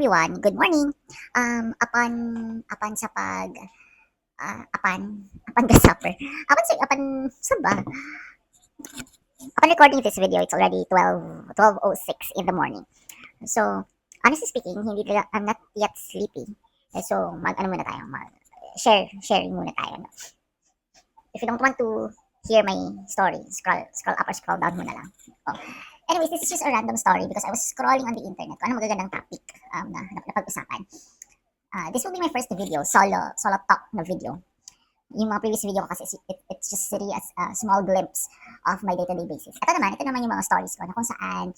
everyone, good morning. Apan sa apan ka supper. Apan sa ba? Upon recording this video, it's already 12:06 in the morning. So, honestly speaking, I'm not yet sleepy. So, ano muna tayo, sharing muna tayo. No? If you don't want to hear my story, scroll up or scroll down muna lang. Oh. Anyways, this is just a random story because I was scrolling on the internet kung ano magagandang topic na pag-usapan. This will be my first video, solo talk na video. Yung mga previous video ko kasi it's just really a small glimpse of my day-to-day basis. Ito naman yung mga stories ko na kung saan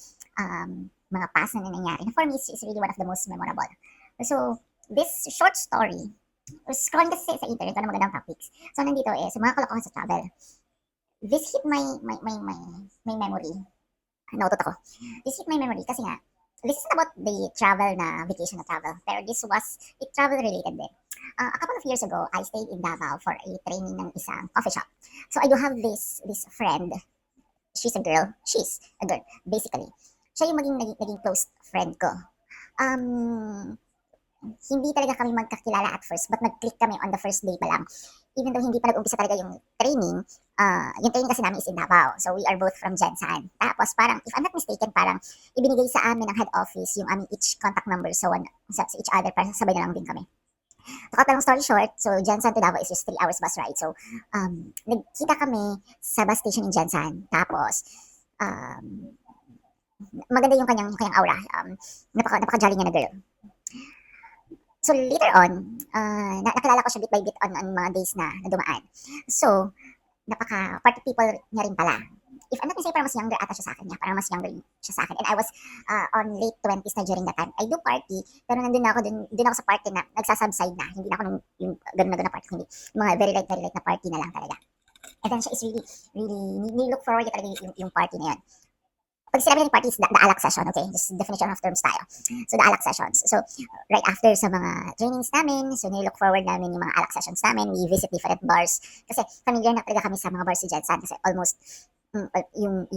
mga past na nangyari. Na for me, it's really one of the most memorable. So, this short story, scrolling kasi sa internet, ano magandang topics. So, nandito is mga kalokohan sa travel. This hit my memory. Nautot ako. This hit my memory kasi nga, this is about the travel na vacation na travel. Pero this was travel related din. A couple of years ago, I stayed in Davao for a training ng isang coffee shop. So I do have this friend. She's a girl, basically. Siya yung naging close friend ko. Hindi talaga kami magkakilala at first, but nag-click kami on the first day pa lang. Even though hindi pa nag-umpisa talaga yung training kasi namin is in Davao. So we are both from Jensan. Tapos parang, if I'm not mistaken, parang ibinigay sa amin ng head office yung aming each contact number sa each other para sabay na lang din kami. To cut a long story short, so Jensan to Davao is just 3 hours bus ride. So, nagkita kami sa bus station in Jensan. Tapos, maganda yung kanyang aura. Napaka-jolly niya na girl. So, later on, nakilala ko siya bit by bit on mga days na dumaan. So, napaka-party people niya rin pala. If I'm not mistaken, parang mas younger ata siya sa akin niya. Parang mas younger siya sa akin. And I was on late 20s na during that time. I do party, pero nandun ako sa party na nagsasubside na. Hindi na ako yung ganun na party. Hindi. Yung mga very light na party na lang talaga. And then siya is really look forward talaga yung party na yun. Pag sinabi ng party is the alak session, okay? Just definition of terms tayo. So, the alak sessions. So, right after sa mga trainings namin, so nilook forward namin yung mga alak sessions namin. We visit different bars. Kasi familiar na talaga kami sa mga bars si Jensan kasi almost yung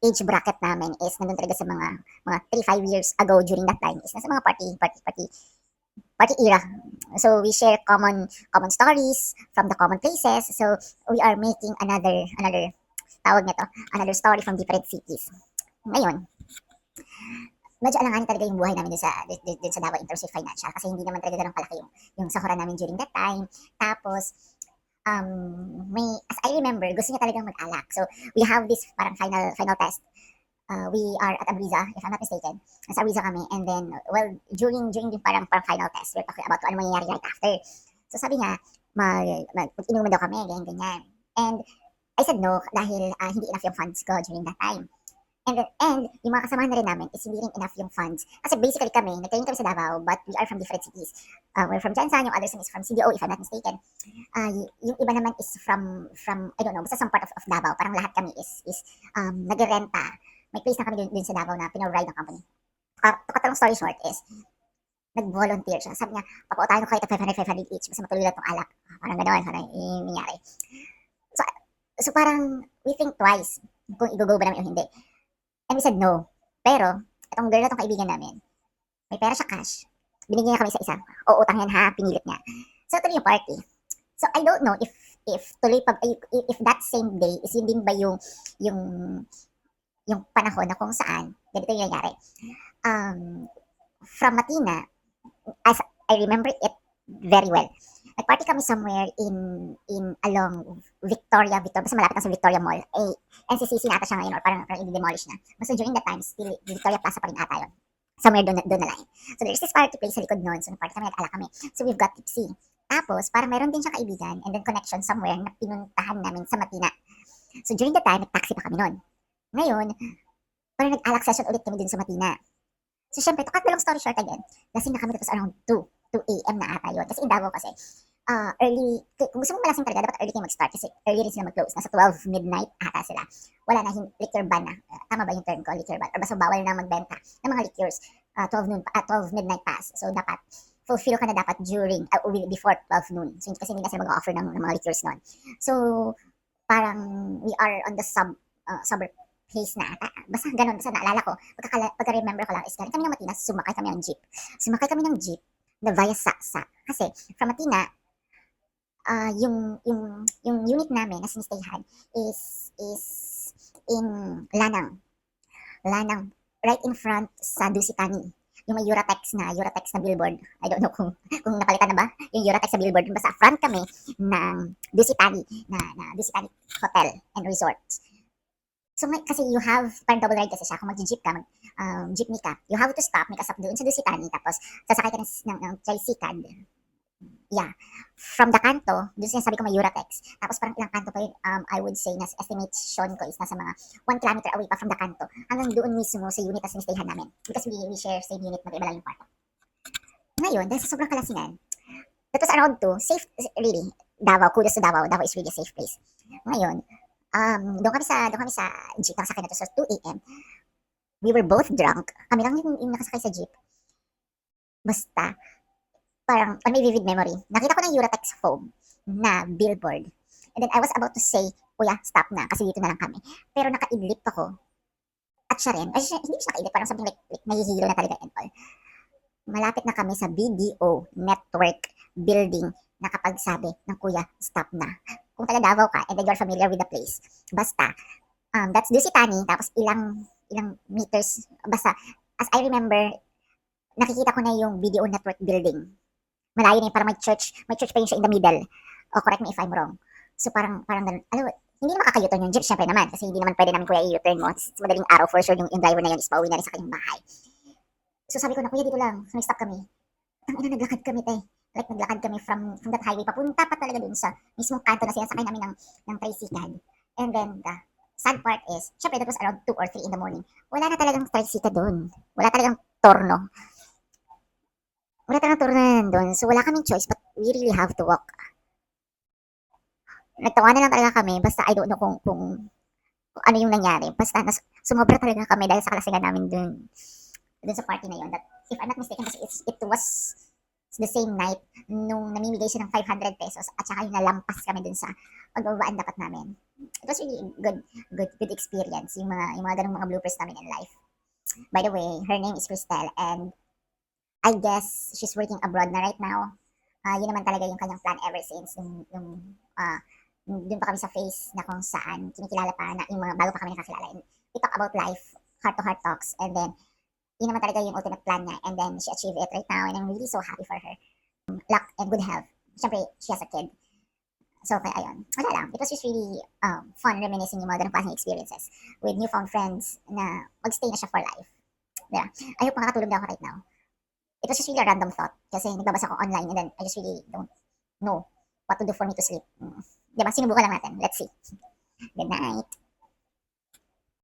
age bracket namin is nandun talaga sa mga 3-5 years ago during that time is nasa mga party era. So we share common stories from the common places. So we are making another another story from different cities. Ngayon, medyo alanganin talaga yung buhay namin dun sa Davao in terms of financial kasi hindi naman talaga ganun kalaki yung sahura namin during that time. Tapos as I remember, gusto niya talagang mag-alak. So, we have this parang final test. We are at Abriza, if I'm not mistaken. Nasa Abriza kami. And then, well, during yung parang final test, we're talking about ano mangyayari right after. So, sabi niya, mag-inuman daw kami, ganyan. And, I said no, dahil hindi enough yung funds ko during that time. And yung mga kasamahan na rin namin is hindi rin enough yung funds. Kasi basically nag-training kami sa Davao, but we are from different cities. We're from Jensan, yung other is from CDO, if I'm not mistaken. Yung iba naman is from I don't know, basta some part of Davao. Parang lahat kami is nag-renta. May place na kami dun sa Davao na pinaride ng company. To cut a long story short is, nag-volunteer siya. Sabi niya, papautahin ko kayo 500 each, basta matuloy lang itong alak. Parang gano'n, parang yung nangyari. So parang, we think twice kung i-go ba namin o hindi. And we said no. Pero, itong girl na itong kaibigan namin, may pera siya cash. Binigyan niya kami sa isa. O utang yan ha, pinilit niya. So, ito yung party. So, I don't know if that same day is yun din ba yung panahon na kung saan ganito yung nangyari. From Matina, as I remember it very well, nag-party kami somewhere in along Victoria, basta malapit lang sa Victoria Mall. NCCC na ata siya ngayon or parang i-demolish na. So during that time, still Victoria Plaza pa rin ata yun. Somewhere doon na lang. So there's this party place sa likod noon. So nag-party kami, nag-ala kami. So we've got tipsy. Tapos, parang mayroon din siyang kaibigan and then connection somewhere na pinuntahan namin sa Matina. So during that time, nag-taxi pa kami noon. Ngayon, parang nag-alak session ulit kami din sa Matina. So syempre, to cut the long story short again, lasing na kami tapos around 2 a.m. na ata yun. Kasi in Davao kasi, early, kung gusto mong malasing talaga, dapat early kayo mag-start kasi early rin sila mag-close. Nasa 12 midnight ata sila. Wala na, liquor ban na. Tama ba yung term ko, liquor ban? Or basta bawal na magbenta ng mga liquors 12 midnight pass. So dapat, fulfill ka na dapat before 12 noon. So kasi hindi na sila mag-offer ng mga liquors noon. So, parang we are on the suburb pace na ata. Basta ganun, basta naalala ko. Pagka-remember ko lang is galing kami ng Matina, sumakay kami ng jeep. Sumakay kami ng jeep na via Saksa. Kasi from Matina, yung unit namin na sinistayhan is in Lanang. Lanang, right in front sa Dusitani. Yung may Uratex na billboard. I don't know kung napalitan na ba yung Uratex sa billboard. Basta front kami ng Dusitani na Dusitani Hotel and Resort. So, kasi you have, parang double ride kasi siya. Kung mag-jeep ka, jeepney ka, you have to stop, may kasap doon sa Dusitani, tapos sasakay ka ng tricycad. Yeah. From the kanto, doon sinasabi ko may Uratex. Tapos parang ilang kanto pa yun, I would say, na estimation ko is nasa mga 1 kilometer away pa from the kanto. Hanggang doon mismo sa unit na sinistayhan namin. Because we share same unit, mag-iba lang yung kwarto. Ngayon, dahil sa sobrang kalasingan, that was around 2, safe, really, Davao, kudos to Davao. Davao is really a safe place. Ngayon, doon kami sa jeep, nakasakay na to sa 2 a.m. We were both drunk. Kami lang yung nakasakay sa jeep. Basta, parang on my vivid memory, nakita ko ng Uratex foam na billboard. And then I was about to say, kuya, stop na, kasi dito na lang kami. Pero nakaidlip ako. At siya rin, hindi siya nakaidlip, parang something like nahihilo na talaga and all. Malapit na kami sa BDO network building na kapag sabi ng kuya, stop na. Kung taga Davao ka, and then you're familiar with the place, basta, that's Dusitani, tapos ilang meters, basta, as I remember, nakikita ko na yung BDO network building. Malayo na yun, parang may church pa yun siya in the middle. Oh, correct me if I'm wrong. So parang ganun, alam mo, hindi naman kakayuton yung jeep, syempre naman, kasi hindi naman pwede namin kuya i-U-turn mo. It's madaling araw, for sure, yung driver na yun is pauwi na rin sa kanyang bahay. So sabi ko na, kuya, dito lang, so stop kami. Tangina, naglakad kami, te. Like, naglakad kami from that highway, papunta pa talaga dun sa mismong kanto na sinasakay namin ng tricycad. And then, the sad part is, syempre, that was around 2 or 3 in the morning. Wala na talagang tricycad dun. Wala talagang torno. Wala talagang turno doon. So, wala kaming choice, but we really have to walk. Nagtawanan lang talaga kami, basta I don't know kung ano yung nangyari. Basta, sumobra talaga kami dahil sa kalasingan namin doon sa party na yun. That, if I'm not mistaken, it was the same night nung namimigay siya ng 500 pesos at saka yung nalampas kami doon sa pagbabaan dapat namin. It was really good experience, yung mga ganung mga bloopers namin in life. By the way, her name is Cristel, and I guess she's working abroad na right now. Yun naman talaga yung kanyang plan ever since dun pa kami sa phase na kung saan kinikilala pa na yung mga bago pa kami nakakilala. And we talk about life, heart-to-heart talks, and then yun naman talaga yung ultimate plan niya, and then she achieved it right now, and I'm really so happy for her. Luck and good health. Siyempre, she has a kid. So, kaya ayun. Wala lang. It was just really fun reminiscing yung mga ganong klaseng experiences with newfound friends na magstay na siya for life. Diba? I hope makakatulog na ako right now. It was just really a random thought kasi nagbabasa ko online and then I just really don't know what to do for me to sleep. Diba? Sinubukan lang natin. Let's see. Good night.